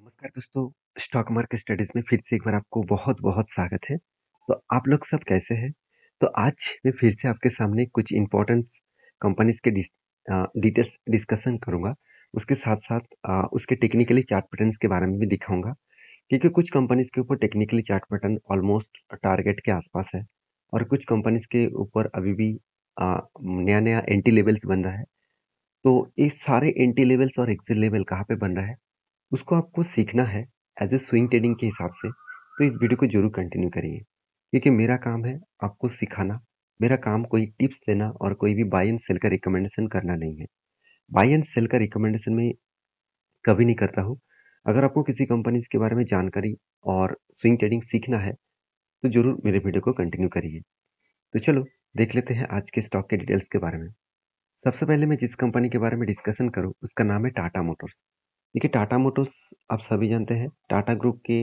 नमस्कार दोस्तों, stock market studies में फिर से एक बार आपको बहुत-बहुत स्वागत है। तो आप लोग सब कैसे हैं? तो आज मैं फिर से आपके सामने कुछ इम्पोर्टेंट कंपनीज़ के डिटेल्स डिस्कशन करूँगा। उसके साथ-साथ उसके टेक्निकली चार्ट पैटर्न्स के बारे में भी दिखाऊँगा, क्योंकि कुछ कंपनीज़ के ऊपर technically chart pattern almost target के आसपास है और कुछ कंपनीज़ के ऊपर अभी भी नया-नया एंट्री लेवल्स बन रहा है। तो ये सारे एंट्री लेवल्स और एक्सिट लेवल कहाँ पे बन रहा है, उसको आपको सीखना है एज ए स्विंग ट्रेडिंग के हिसाब से। तो इस वीडियो को जरूर कंटिन्यू करिए, क्योंकि मेरा काम है आपको सिखाना। मेरा काम कोई टिप्स देना और कोई भी बाय एंड सेल का रिकमेंडेशन करना नहीं है। बाय एंड सेल का रिकमेंडेशन में कभी नहीं करता हूँ। अगर आपको किसी कंपनी के बारे में जानकारी और स्विंग ट्रेडिंग सीखना है तो जरूर मेरे वीडियो को कंटिन्यू करिए। तो चलो देख लेते हैं आज के स्टॉक के डिटेल्स के बारे में। सबसे पहले मैं जिस कंपनी के बारे में डिस्कशन करूँ उसका नाम है टाटा मोटर्स। देखिए, टाटा मोटर्स आप सभी जानते हैं, टाटा ग्रुप के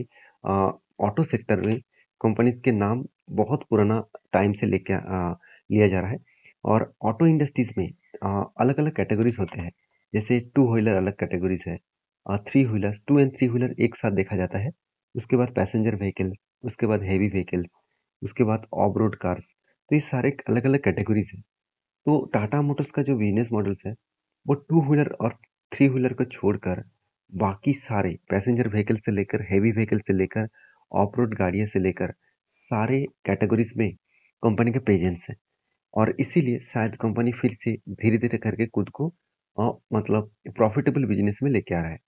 ऑटो सेक्टर में कंपनीज के नाम बहुत पुराना टाइम से लेके लिया जा रहा है। और ऑटो इंडस्ट्रीज में अलग अलग कैटेगरीज होते हैं। जैसे टू व्हीलर अलग कैटेगरीज है, three wheeler, two and three wheeler एक साथ देखा जाता है। उसके बाद पैसेंजर व्हीकल, उसके बाद हैवी व्हीकल्स, उसके बाद ऑफ रोड कार्स। तो ये सारे अलग अलग कैटेगरीज है। तो टाटा मोटर्स का जो बिजनेस मॉडल्स है वो टू व्हीलर और थ्री व्हीलर को छोड़कर बाकी सारे पैसेंजर व्हीकल से लेकर हैवी व्हीकल से लेकर ऑफ रोड गाड़ियाँ से लेकर सारे कैटेगरीज में कंपनी के प्रेजेंस है। और इसीलिए शायद कंपनी फिर से धीरे धीरे करके खुद को मतलब प्रॉफिटेबल बिजनेस में लेके आ रहा है।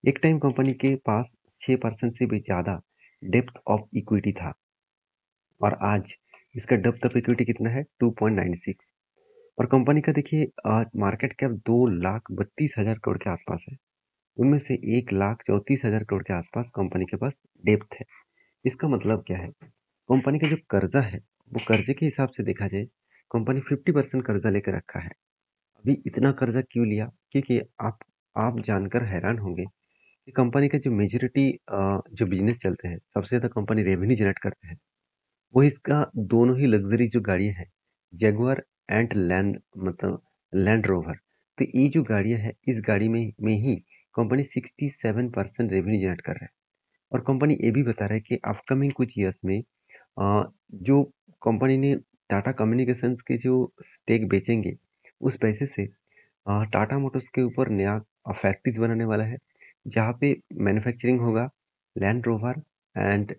एक टाइम कंपनी के पास 6% से भी ज़्यादा डेप्थ ऑफ इक्विटी था और आज इसका डेप्थ ऑफ इक्विटी कितना है, 2.96। और कंपनी का देखिए मार्केट कैप 2,32,000 करोड़ के आसपास है। उनमें से 1,34,000 करोड़ के आसपास कंपनी के पास डेप्थ है। इसका मतलब क्या है? कंपनी का जो कर्जा है वो कर्जे के हिसाब से देखा जाए, कंपनी 50% कर्जा लेकर रखा है। अभी इतना कर्जा क्यों लिया? क्योंकि आप जानकर हैरान होंगे कि कंपनी का जो मेजोरिटी जो बिजनेस चलते हैं, सबसे ज़्यादा कंपनी रेवेन्यू जनरेट करते हैं, वो इसका दोनों ही लग्जरी जो गाड़ियाँ हैं, जगुआर एंड लैंड मतलब लैंड रोवर। तो ये जो गाड़ियाँ हैं, इस गाड़ी में ही कंपनी 67% रेवेन्यू जनरेट कर रहा है। और कंपनी ये भी बता रहा है कि अपकमिंग कुछ ईयर्स में जो कंपनी ने टाटा कम्युनिकेशंस के जो स्टेक बेचेंगे, उस पैसे से टाटा मोटर्स के ऊपर नया फैक्ट्रीज बनाने वाला है, जहाँ पे मैन्युफैक्चरिंग होगा लैंड रोवर एंड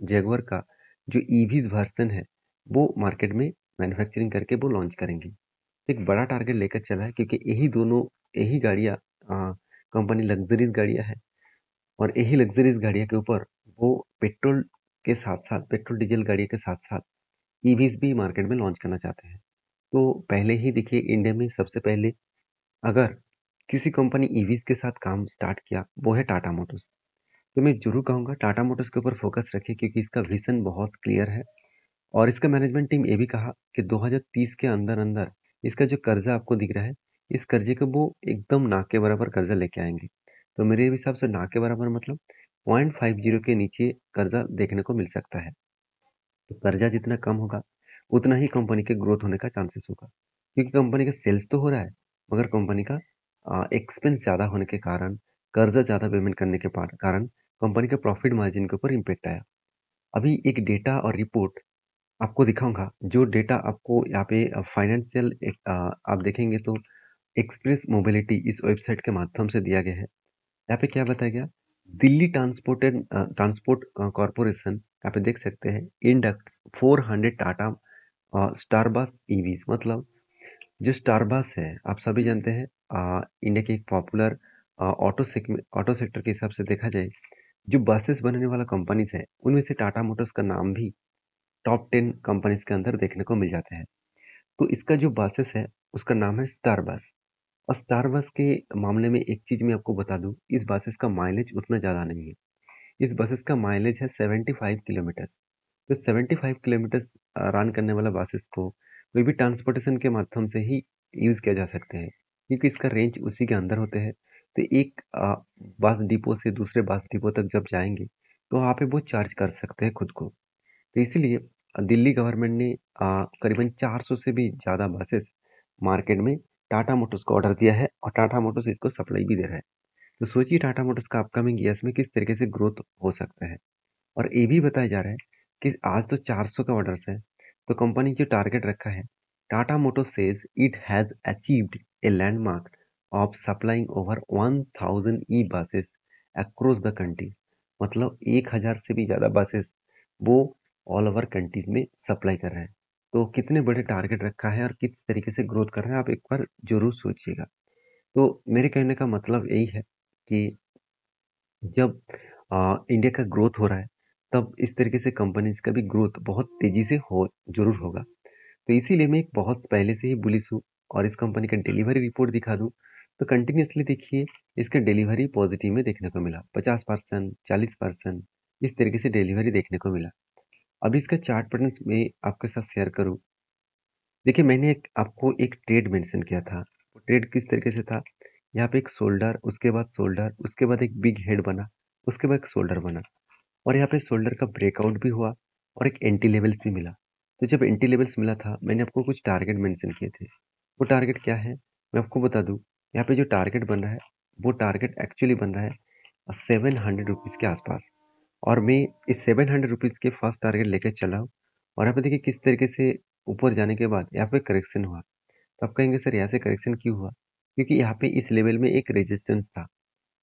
जगुआर का। जो ईवीज वर्जन है वो मार्केट में मैन्युफैक्चरिंग करके वो लॉन्च करेंगे। एक बड़ा टारगेट लेकर चला है, क्योंकि यही गाड़ियाँ कंपनी लग्जरीज गाड़ियाँ है। और यही लग्जरीज गाड़ियों के ऊपर वो पेट्रोल के साथ साथ पेट्रोल डीजल गाड़ियों के साथ साथ ईवीज भी मार्केट में लॉन्च करना चाहते हैं। तो पहले ही देखिए, इंडिया में सबसे पहले अगर किसी कंपनी ईवीज के साथ काम स्टार्ट किया वो है टाटा मोटर्स। तो मैं जरूर कहूँगा टाटा मोटर्स के ऊपर फोकस रखें, क्योंकि इसका विजन बहुत क्लियर है। और इसका मैनेजमेंट टीम ये भी कहा कि 2030 के अंदर अंदर इसका जो कर्जा आपको दिख रहा है, इस कर्जे को वो एकदम ना के बराबर कर्जा लेके आएंगे। तो मेरे हिसाब से ना के बराबर मतलब 0.50 के नीचे कर्जा देखने को मिल सकता है। तो कर्जा जितना कम होगा उतना ही कंपनी के ग्रोथ होने का चांसेस होगा, क्योंकि कंपनी का सेल्स तो हो रहा है, मगर कंपनी का एक्सपेंस ज़्यादा होने के कारण, कर्जा ज़्यादा पेमेंट करने के कारण कंपनी के प्रॉफिट मार्जिन के ऊपर इम्पेक्ट आया। अभी एक डेटा और रिपोर्ट आपको दिखाऊंगा, जो डेटा आपको यहाँ पे फाइनेंशियल आप देखेंगे तो एक्सप्रेस मोबिलिटी इस वेबसाइट के माध्यम से दिया गया है। यहाँ पे क्या बताया गया, दिल्ली ट्रांसपोर्ट कॉरपोरेशन, यहाँ पे देख सकते हैं इंडेक्स 400 टाटा स्टारबस ईवीज। मतलब जो स्टारबस है आप सभी जानते हैं, इंडिया की एक पॉपुलर ऑटो सेक्टर के हिसाब से देखा जाए, जो बसेस बनाने वाला कंपनीज है उनमें से टाटा मोटर्स का नाम भी टॉप 10 कंपनीज के अंदर देखने को मिल जाते हैं। तो इसका जो बसेस है उसका नाम है स्टार बस। और स्टार बस के मामले में एक चीज मैं आपको बता दूं, इस बसेस का माइलेज उतना ज़्यादा नहीं है। इस बसेस का माइलेज है 75 किलोमीटर। तो 75 किलोमीटर रन करने वाला बसेस को कोई भी ट्रांसपोर्टेशन के माध्यम से ही यूज़ किया जा सकते हैं, क्योंकि इसका रेंज उसी के अंदर होते हैं। तो एक बस डिपो से दूसरे बस डिपो तक जब जाएंगे तो वहाँ पे वो चार्ज कर सकते हैं खुद को। तो इसीलिए दिल्ली गवर्नमेंट ने करीबन 400 से भी ज़्यादा बसेस मार्केट में टाटा मोटर्स को ऑर्डर दिया है और टाटा मोटर्स इसको सप्लाई भी दे रहा है। तो सोचिए टाटा मोटर्स का अपकमिंग ईयर्स में किस तरीके से ग्रोथ हो सकता है। और ये भी बताया जा रहा है कि आज तो 400 का ऑर्डर्स है, तो कंपनी जो टारगेट रखा है, Tata Motors says it has achieved a landmark of supplying over 1000 e buses across the country. मतलब 1000 से भी ज़्यादा बसेस वो ऑल ओवर कंट्रीज में सप्लाई कर रहे हैं। तो कितने बड़े टारगेट रखा है और किस तरीके से ग्रोथ कर रहे हैं, आप एक बार जरूर सोचिएगा। तो मेरे कहने का मतलब यही है कि जब इंडिया का ग्रोथ हो रहा है, तब इस तरीके से कंपनीज का भी ग्रोथ बहुत तेजी से हो जरूर होगा। तो इसीलिए मैं एक बहुत पहले से ही बुलिश हूँ। और इस कंपनी का डिलीवरी रिपोर्ट दिखा दूँ तो कंटिन्यूसली देखिए, इसका डिलीवरी पॉजिटिव में देखने को मिला, 50%, 40%, इस तरीके से डिलीवरी देखने को मिला। अभी इसका चार्ट पैटर्न में आपके साथ शेयर करूँ। देखिए, मैंने आपको एक ट्रेड मेंशन किया था। वो ट्रेड किस तरीके से था, यहाँ पे एक शोल्डर, उसके बाद शोल्डर, उसके बाद एक बिग हेड बना, उसके बाद एक शोल्डर बना, और यहाँ पे शोल्डर का ब्रेकआउट भी हुआ और एक एंटी लेवल्स भी मिला। तो जब एंटी लेवल्स मिला था, मैंने आपको कुछ टारगेट मेंशन किए थे। वो टारगेट क्या है, मैं आपको बता दूं। यहाँ पे जो टारगेट बन रहा है, वो टारगेट एक्चुअली बन रहा है 700 रुपीज़ के आसपास। और मैं इस 700 रुपीज़ के फर्स्ट टारगेट लेके चला हूँ। और यहाँ पे देखिए किस तरीके से ऊपर जाने के बाद यहाँ पे करेक्शन हुआ। तो आप कहेंगे सर यहाँ से करेक्शन क्यों हुआ, क्योंकि यहाँ पे इस लेवल में एक रेजिस्टेंस था,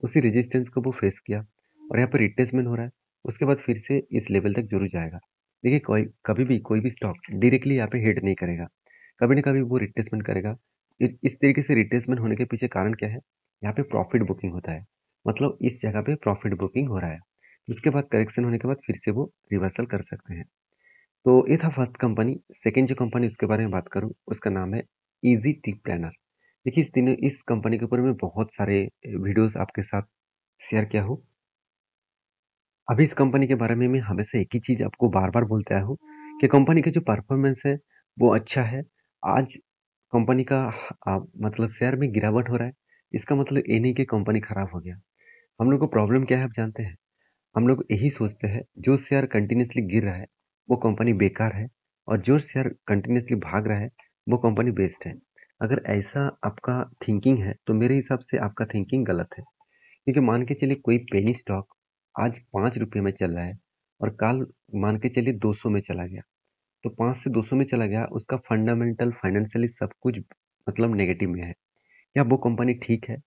उसी रेजिस्टेंस को वो फेस किया और यहाँ पर रिट्रेसमेंट हो रहा है। उसके बाद फिर से इस लेवल तक जरूर जाएगा। देखिए, कोई कभी भी कोई भी स्टॉक डायरेक्टली यहाँ पे हिट नहीं करेगा, कभी ना कभी वो रिट्रेसमेंट करेगा। इस तरीके से रिट्रेसमेंट होने के पीछे कारण क्या है, यहाँ पे प्रॉफिट बुकिंग होता है। मतलब इस जगह पे प्रॉफिट बुकिंग हो रहा है, उसके बाद करेक्शन होने के बाद फिर से वो रिवर्सल कर सकते हैं। तो ये था फर्स्ट कंपनी। सेकेंड जो कंपनी उसके बारे में बात करूँ, उसका नाम है इजी टिप प्लानर। देखिए, इस कंपनी के ऊपर मैं बहुत सारे वीडियोस आपके साथ शेयर किया हूँ। अभी इस कंपनी के बारे में मैं हमेशा एक ही चीज़ आपको बार-बार बोलते आया हूँ कि कंपनी का जो परफॉर्मेंस है, वो अच्छा है। आज कंपनी का मतलब शेयर में गिरावट हो रहा है, इसका मतलब ये नहीं कि कंपनी खराब हो गया। हम लोग को प्रॉब्लम क्या है आप जानते हैं? हम लोग यही सोचते हैं, जो शेयर कंटिन्यूअसली गिर रहा है, वो कंपनी बेकार है, और जो शेयर कंटिन्यूअसली भाग रहा है, वो कंपनी बेस्ट है। अगर ऐसा आपका थिंकिंग है, तो मेरे हिसाब से आपका थिंकिंग गलत है। क्योंकि मान के चलिए कोई पेनी स्टॉक आज 5 रुपये में चल रहा है और कल मान के चलिए 200 में चला गया, तो 5 से 200 में चला गया, उसका फंडामेंटल फाइनेंशियली सब कुछ मतलब नेगेटिव में है। क्या वो कंपनी ठीक है?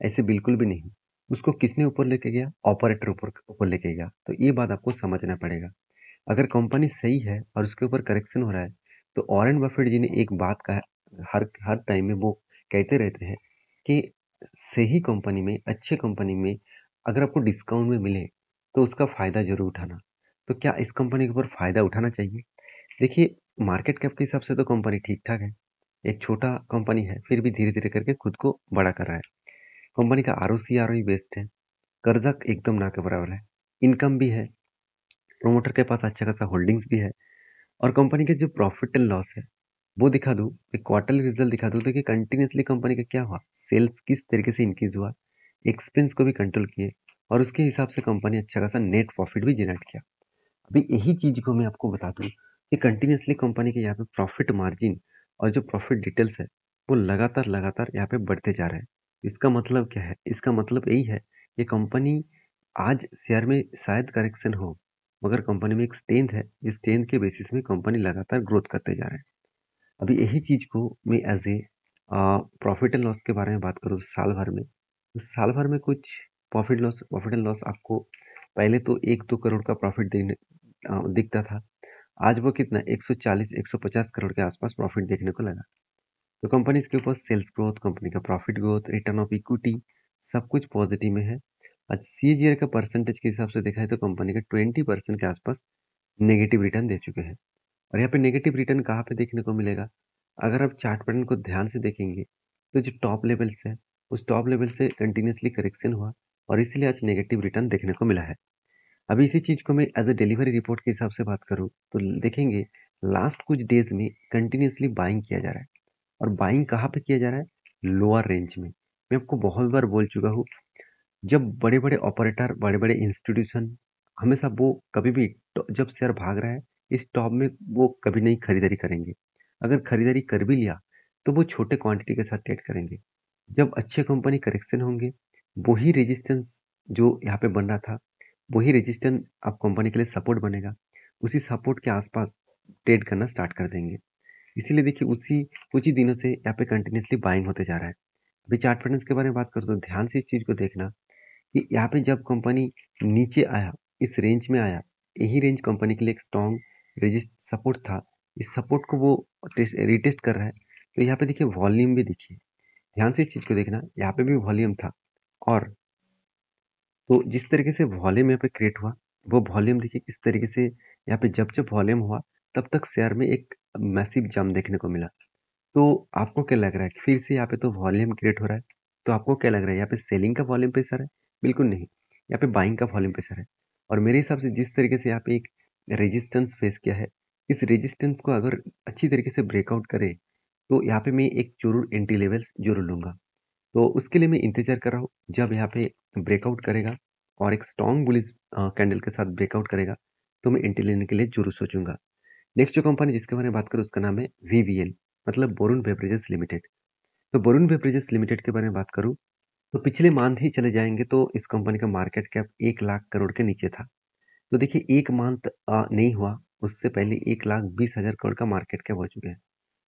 ऐसे बिल्कुल भी नहीं। उसको किसने ऊपर लेके गया? ऑपरेटर ऊपर ऊपर लेके गया। तो ये बात आपको समझना पड़ेगा। अगर कंपनी सही है और उसके ऊपर करेक्शन हो रहा है, तो वॉरेन बफेट जी ने एक बात कहा, हर हर टाइम में वो कहते रहते हैं कि सही कंपनी में, अच्छे कंपनी में अगर आपको डिस्काउंट में मिले, तो उसका फ़ायदा ज़रूर उठाना। तो क्या इस कंपनी के ऊपर फ़ायदा उठाना चाहिए? देखिए, मार्केट कैप के हिसाब से तो कंपनी ठीक-ठाक है। एक छोटा कंपनी है, फिर भी धीरे-धीरे करके खुद को बड़ा कर रहा है। कंपनी का आरओसी, आरओई बेस्ट है। कर्जा एकदम ना के बराबर है। इनकम भी है। प्रोमोटर के पास अच्छा खासा होल्डिंग्स भी है। और कंपनी के जो प्रॉफिट एंड लॉस है, वो दिखा दूँ, एक क्वार्टरली रिजल्ट दिखा दूँ, देखिए कंटिन्यूअसली कंपनी का क्या हुआ, सेल्स किस तरीके से इंक्रीज हुआ, एक्सपेंस को भी कंट्रोल किए, और उसके हिसाब से कंपनी अच्छा खासा नेट प्रॉफिट भी जनरेट किया। अभी यही चीज़ को मैं आपको बता दूँ कि कंटिन्यूअसली कंपनी के यहाँ पे प्रॉफिट मार्जिन और जो प्रॉफिट डिटेल्स है, वो लगातार लगातार यहाँ पे बढ़ते जा रहे हैं। इसका मतलब क्या है? इसका मतलब यही है कि कंपनी आज शेयर में शायद करेक्शन हो, मगर कंपनी में एक स्ट्रेंथ है, जिस स्ट्रेंथ के बेसिस में कंपनी लगातार ग्रोथ करते जा रहे हैं। अभी यही चीज़ को मैं as a profit and loss के बारे में बात करूँ साल भर में, तो साल भर में कुछ प्रॉफिट एंड लॉस आपको पहले तो 1-2 करोड़ का प्रॉफिट दिखता था। आज वो कितना 140-150 करोड़ के आसपास प्रॉफिट देखने को लगा। तो कंपनीज के ऊपर सेल्स ग्रोथ, कंपनी का profit growth, return of equity, सब कुछ पॉजिटिव में है। आज सीएजीआर का परसेंटेज के हिसाब से देखा है तो कंपनी का 20% के आसपास नेगेटिव रिटर्न दे चुके हैं। और यहाँ पे नेगेटिव रिटर्न कहाँ पे देखने को मिलेगा? अगर आप चार्ट पैटर्न को ध्यान से देखेंगे, तो जो टॉप लेवल्स है, उस टॉप लेवल से कंटिन्यूअसली करेक्शन हुआ और इसीलिए आज नेगेटिव रिटर्न देखने को मिला है। अभी इसी चीज़ को मैं एज अ डिलीवरी रिपोर्ट के हिसाब से बात करूँ, तो देखेंगे लास्ट कुछ डेज में कंटिन्यूअसली बाइंग किया जा रहा है। और बाइंग कहाँ पे किया जा रहा है? लोअर रेंज में। मैं आपको बहुत बार बोल चुका हूँ, जब बड़े-बड़े ऑपरेटर, बड़े-बड़े इंस्टीट्यूशन, हमेशा वो कभी भी जब शेयर भाग रहा है, इस टॉप में वो कभी नहीं खरीदारी करेंगे। अगर खरीदारी कर भी लिया, तो वो छोटे क्वांटिटी के साथ ट्रेड करेंगे। जब अच्छे कंपनी करेक्शन होंगे, वही रेजिस्टेंस जो यहाँ पे बन रहा था, वही रेजिस्टेंस अब कंपनी के लिए सपोर्ट बनेगा। उसी सपोर्ट के आसपास ट्रेड करना स्टार्ट कर देंगे। इसीलिए देखिए उसी कुछ ही दिनों से यहाँ पे कंटिन्यूअसली बाइंग होते जा रहा है। अभी चार्ट पैटर्न्स के बारे में बात करूँ तो ध्यान से इस चीज़ को देखना कि यहाँ पे जब कंपनी नीचे आया, इस रेंज में आया, यही रेंज कंपनी के लिए एक स्ट्रॉन्ग रेजिस्ट सपोर्ट था। इस सपोर्ट को वो रिटेस्ट कर रहा है। तो यहाँ पे देखिए वॉल्यूम भी देखिए, ध्यान से इस चीज़ को देखना, यहाँ पे भी वॉल्यूम था। और तो जिस तरीके से वॉल्यूम यहाँ पे क्रिएट हुआ, वो वॉल्यूम देखिए किस तरीके से यहाँ पे जब वॉल्यूम हुआ, तब तक शेयर में एक मैसिव जंप देखने को मिला। तो आपको क्या लग रहा है कि फिर से यहाँ पे तो वॉल्यूम क्रिएट हो रहा है, तो आपको क्या लग रहा है यहाँ पे सेलिंग का वॉल्यूम प्रेशर है? बिल्कुल नहीं, यहाँ पे बाइंग का वॉल्यूम प्रेशर है। और मेरे हिसाब से जिस तरीके से यहाँ पे एक रेजिस्टेंस फेस किया है, इस रेजिस्टेंस को अगर अच्छी तरीके से ब्रेकआउट करे, तो यहाँ पे मैं एक जरूर एंट्री लेवल जरूर लूंगा। तो उसके लिए मैं इंतजार कर रहा हूँ, जब यहाँ पे ब्रेकआउट करेगा और एक स्ट्रॉन्ग बुलिश कैंडल के साथ ब्रेकआउट करेगा, तो मैं एंट्री लेने के लिए जरूर सोचूंगा। नेक्स्ट जो कंपनी जिसके बारे में बात करूँ उसका नाम है वीवीएल, मतलब वरुण बेवरेजेस लिमिटेड। तो वरुण बेवरेजेस लिमिटेड के बारे में बात करूँ तो पिछले मंथ ही चले जाएंगे तो इस कंपनी का मार्केट कैप 1 लाख करोड़ के नीचे था। तो देखिए एक मंथ नहीं हुआ, उससे पहले 1,20,000 करोड़ का मार्केट कैप हो चुके हैं।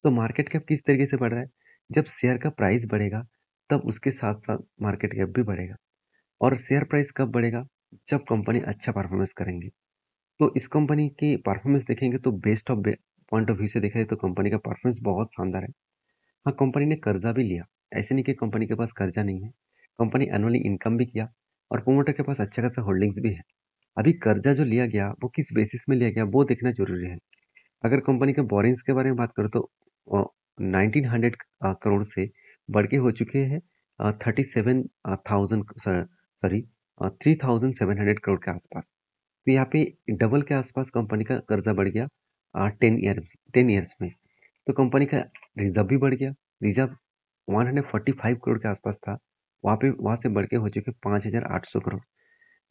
तो मार्केट कैप किस तरीके से बढ़ रहा है? जब शेयर का प्राइस बढ़ेगा तब उसके साथ साथ मार्केट कैप भी बढ़ेगा। और शेयर प्राइस कब बढ़ेगा? जब कंपनी अच्छा परफॉर्मेंस करेंगी। तो इस कंपनी की परफॉर्मेंस देखेंगे तो best of point of view से देखा जाए तो कंपनी का परफॉर्मेंस बहुत शानदार है। हाँ, कंपनी ने कर्जा भी लिया, ऐसे नहीं कि कंपनी के पास कर्जा नहीं है। कंपनी एनुअली इनकम भी किया और प्रोमोटर के पास अच्छा खासा होल्डिंग्स भी है। अभी कर्जा जो लिया गया वो किस बेसिस में लिया गया वो देखना जरूरी है। अगर कंपनी के बोरिंग्स के बारे में बात करूँ तो 1900 करोड़ से बढ़ के हो चुके हैं 37,000 सॉरी 3,700 करोड़ के आसपास। तो यहाँ पे डबल के आसपास कंपनी का कर्जा बढ़ गया 10 ईयर्स में। तो कंपनी का रिजर्व भी बढ़ गया। रिजर्व 145 करोड़ के आसपास था, वहाँ से बढ़ के हो चुके 5,800 करोड़।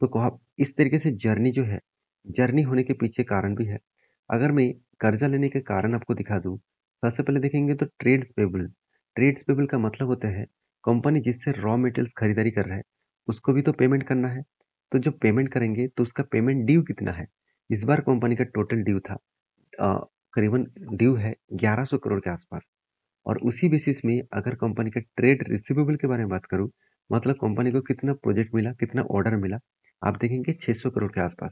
तो आप इस तरीके से जर्नी जो है, जर्नी होने के पीछे कारण भी है। अगर मैं कर्जा लेने के कारण आपको दिखा दूं, सबसे पहले देखेंगे तो ट्रेड्स पेबल। ट्रेड्स पेबल का मतलब होता है कंपनी जिससे रॉ मटेरियल्स खरीदारी कर रहा है, उसको भी तो पेमेंट करना है। तो जब पेमेंट करेंगे तो उसका पेमेंट ड्यू कितना है? इस बार कंपनी का टोटल ड्यू था करीबन ड्यू है 1100 करोड़ के आसपास। और उसी बेसिस में अगर कंपनी का ट्रेड रिसीवेबल के बारे में बात करूं, मतलब कंपनी को कितना प्रोजेक्ट मिला, कितना ऑर्डर मिला, आप देखेंगे 600 करोड़ के आसपास।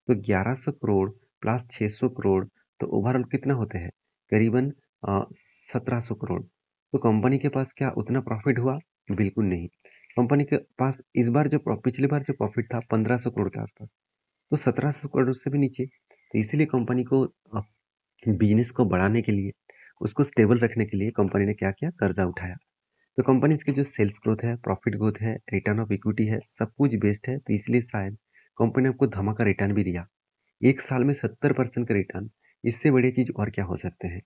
तो 1100 करोड़ प्लस 600 करोड़, तो ओवरऑल कितना होते हैं? करीबन 1700 करोड़। तो कंपनी के पास क्या उतना प्रॉफिट हुआ? बिल्कुल नहीं। कंपनी के पास इस बार जो पिछली बार जो प्रॉफिट था 1500 करोड़ के आसपास, तो 1700 करोड़ से भी नीचे। तो इसीलिए कंपनी को बिजनेस को बढ़ाने के लिए, उसको स्टेबल रखने के लिए कंपनी ने क्या किया? कर्जा उठाया। तो कंपनी की जो सेल्स ग्रोथ है, प्रॉफिट ग्रोथ है, रिटर्न ऑफ इक्विटी है, सब कुछ बेस्ट है। तो इसलिए शायद कंपनी ने आपको धमाका रिटर्न भी दिया। एक साल में 70% का रिटर्न, इससे बड़ी चीज और क्या हो सकते हैं?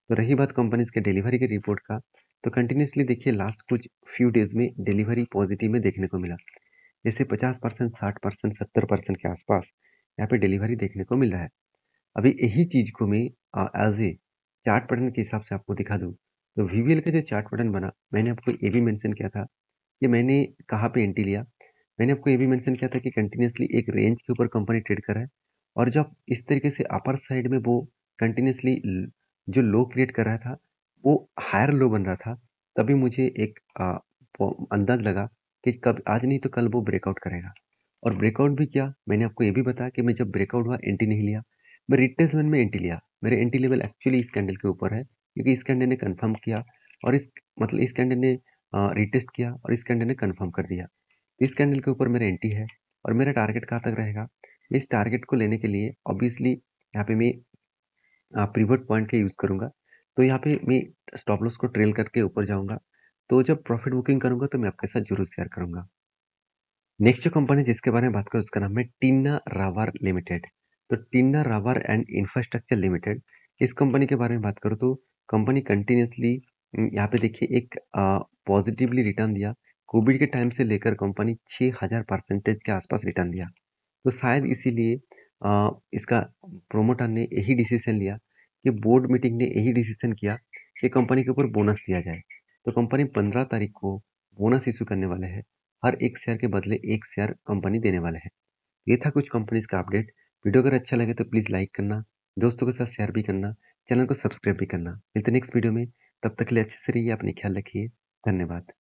तो रही बात कंपनीज के डिलीवरी के रिपोर्ट का, तो कंटिन्यूसली देखिए लास्ट कुछ फ्यू डेज में डिलीवरी पॉजिटिव में देखने को मिला। जैसे 50%, 60%, 70% के आसपास यहाँ पे डिलीवरी देखने को मिल रहा है। अभी यही चीज को मैं एज ए चार्ट पैटर्न के हिसाब से आपको दिखा दूं, तो वीवीएल का जो चार्ट पैटर्न बना, मैंने आपको ये भी मेंशन किया था कि मैंने कहाँ पे एंट्री लिया। मैंने आपको ये भी मेंशन किया था कि कंटिन्यूसली एक रेंज के ऊपर कंपनी ट्रेड कर रहा है, और जब इस तरीके से अपर साइड में वो कंटिन्यूसली जो लो क्रिएट कर रहा था, वो हायर लो बन रहा था, तभी मुझे एक अंदाज लगा कि कब आज नहीं तो कल वो ब्रेकआउट करेगा। और ब्रेकआउट भी किया। मैंने आपको ये भी बताया कि मैं जब ब्रेकआउट हुआ एंट्री नहीं लिया, मैं रिट्रेसमेंट में एंट्री लिया। मेरे एंट्री लेवल एक्चुअली इस कैंडल के ऊपर है, क्योंकि इस कैंडल ने कंफर्म किया और इस मतलब इस कैंडल ने रिटेस्ट किया और इस कैंडल ने कंफर्म कर दिया। इस कैंडल के ऊपर मेरा एंट्री है और मेरा टारगेट कहाँ तक रहेगा? मैं इस टारगेट को लेने के लिए ऑब्वियसली यहाँ पे मैं पिवट पॉइंट का यूज़ करूँगा। तो यहाँ पे मैं स्टॉप लॉस को ट्रेल करके ऊपर जाऊँगा। तो जब प्रॉफिट बुकिंग करूँगा तो मैं आपके साथ ज़रूर शेयर करूँगा। नेक्स्ट जो कंपनी जिसके बारे में बात करूँ उसका नाम है टिन्ना रावर लिमिटेड। तो टिन्ना रावर एंड इंफ्रास्ट्रक्चर लिमिटेड, इस कंपनी के बारे में बात करूँ तो कंपनी कंटिन्यूसली यहाँ पे देखिए एक पॉजिटिवली रिटर्न दिया। कोविड के टाइम से लेकर कंपनी 6000% के आसपास रिटर्न दिया। तो शायद इसीलिए इसका प्रोमोटर ने यही डिसीजन लिया कि बोर्ड मीटिंग ने यही डिसीजन किया कि कंपनी के ऊपर बोनस दिया जाए। तो कंपनी 15 तारीख को बोनस इशू करने वाले हैं। हर एक शेयर के बदले एक शेयर कंपनी देने वाले हैं। ये था कुछ कंपनीज का अपडेट। वीडियो अगर अच्छा लगे तो प्लीज़ लाइक करना, दोस्तों के साथ शेयर भी करना, चैनल को सब्सक्राइब भी करना। मिलते हैं नेक्स्ट वीडियो में, तब तक के लिए अच्छे से रहिए, अपनी ख्याल रखिए। धन्यवाद।